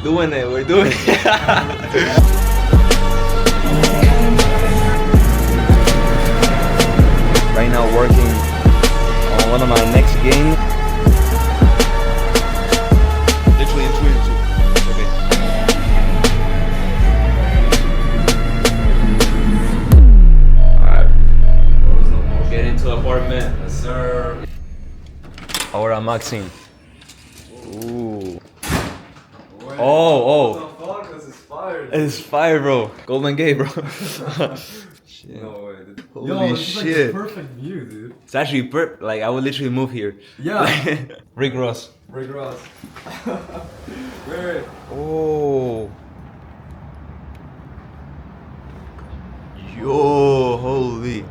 doing it, we're doing it. Right now working on one of my next games. Literally in 2 minutes. Okay. Alright. Get into the apartment. Yes, sir. Ahora Maxine. Ooh. Oh. What the fuck? This is fire. It's fire, bro. Golden Gate, bro. Shit. No way, dude. Holy Yo, this shit. is like the perfect view, dude. It's actually like I would literally move here. Yeah. Rick Ross. Rick Ross. Wait. Oh. Yo, holy.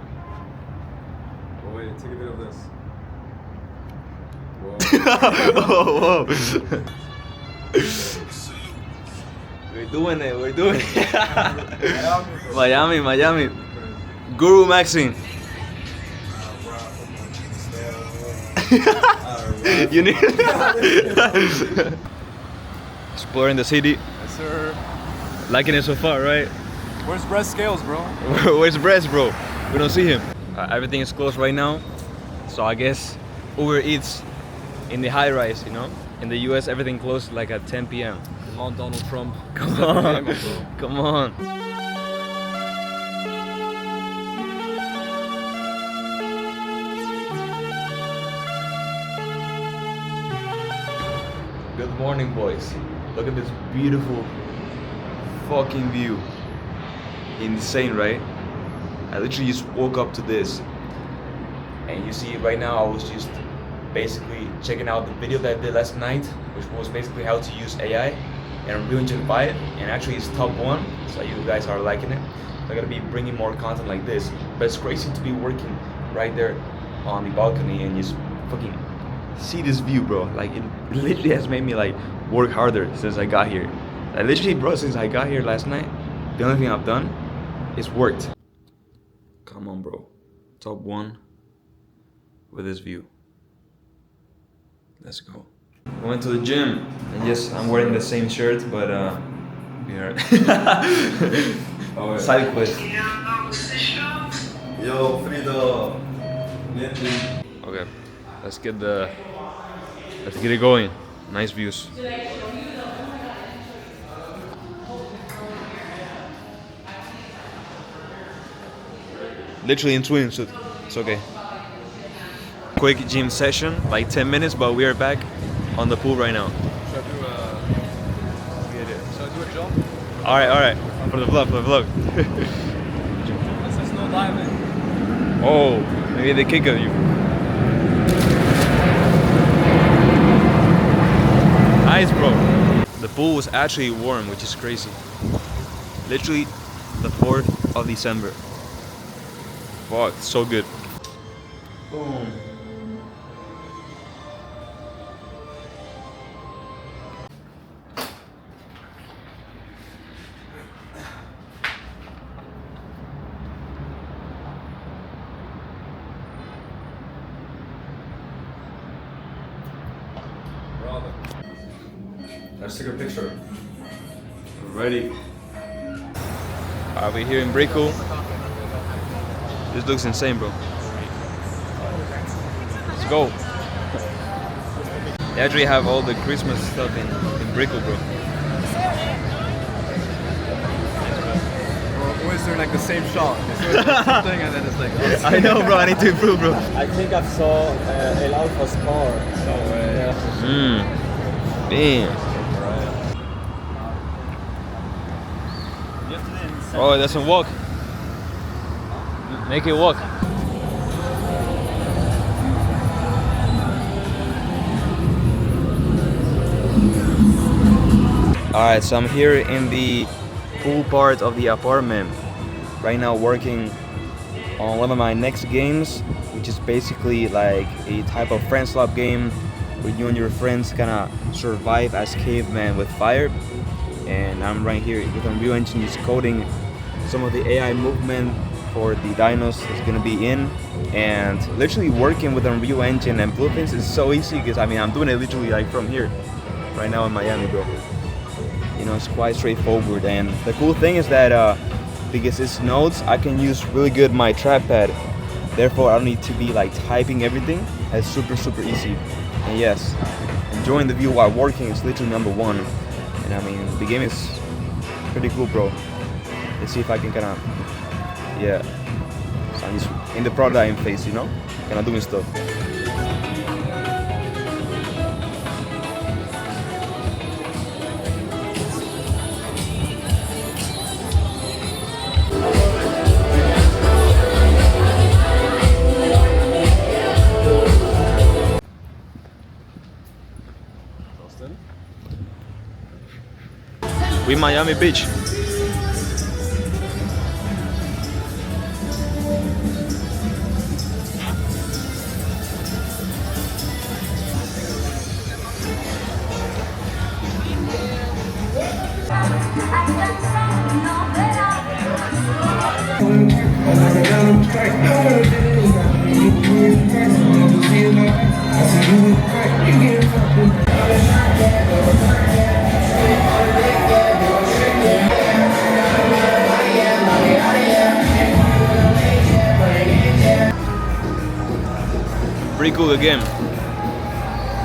Oh wait, take a bit of this. Whoa. Oh, whoa. We're doing it, we're doing it. Miami. Guru Maxine. You need exploring the city. Yes, sir. Liking it so far, right? Where's Brett Scales, bro? Where's Brez, bro? We don't see him. Everything is closed right now, so I guess Uber Eats in the high rise, you know? In the US, everything closed like at 10 p.m. Come on, Donald Trump. Come on, come on. Good morning, boys. Look at this beautiful fucking view. Insane, right? I literally just woke up to this. And you see right now I was just basically checking out the video that I did last night, which was basically how to use AI and Unreal Engine 5, and actually it's top 1, so you guys are liking it. I'm gonna be bringing more content like this, but it's crazy to be working right there on the balcony and just fucking see this view, bro. Like it literally has made me like work harder since I got here. Like literally, bro, since I got here last night, the only thing I've done is worked. Come on, bro. Top 1 with this view. Let's go. I went to the gym, and yes, I'm wearing the same shirt, but we are cyclist. Yo, Frida. Lindy. Okay, let's get it going. Nice views. Literally in twins, it's okay. Quick gym session, like 10 minutes, but we are back on the pool right now. Should I do a jump? Alright, for the vlog. This is no diving. Oh, maybe they kick at you. Nice, bro. The pool was actually warm, which is crazy. Literally the 4th of December. Fuck, so good. Boom. Let's take a picture. Ready. We're here in Brickell. This looks insane, bro. Let's go. They actually have all the Christmas stuff in Brickell, bro. Or is there like the same shot? Something and then it's like. Oh, I know, bro. I need to improve, bro. I think I saw El Alfa's car. no way. Damn. Oh, it doesn't walk. Make it walk. Alright, so I'm here in the pool part of the apartment. Right now working on one of my next games, which is basically like a type of friend swap game where you and your friends kinda survive as cavemen with fire. And I'm right here with Unreal Engine just coding some of the AI movement for the dinos that's gonna be in. And literally working with Unreal Engine and Blueprints is so easy because I mean I'm doing it literally like from here, right now in Miami, bro. it's quite straightforward. And the cool thing is that because it's notes, I can use really good my trackpad. Therefore, I don't need to be like typing everything. It's super easy. And yes, enjoying the view while working is literally number one. And I mean, the game is pretty cool, bro. Let's see if I can kind of, yeah. So I'm just in the prototype phase, you know, kind of doing stuff. We Miami Beach. Pretty cool again.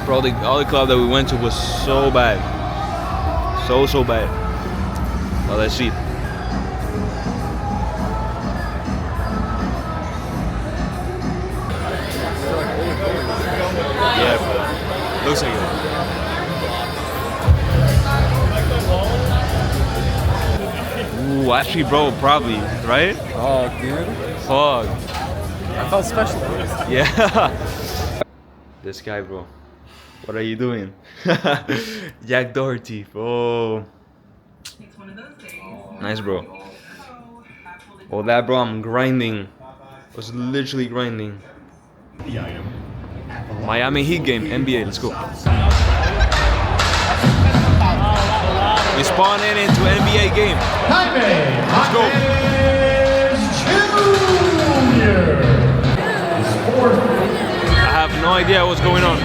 Bro, the other club that we went to was so bad. So bad. Well, let's see. Yeah, bro. Looks like it. Ooh, actually, bro, probably, right? Oh, dude. Fuck. I felt special. Yeah. This guy, bro. What are you doing? Jack Doherty. Oh. Nice, bro. Oh, that, bro, I'm grinding. I was literally grinding. Miami Heat game, NBA. Let's go. We spawn into NBA game. Let's go. I have no idea what's going on.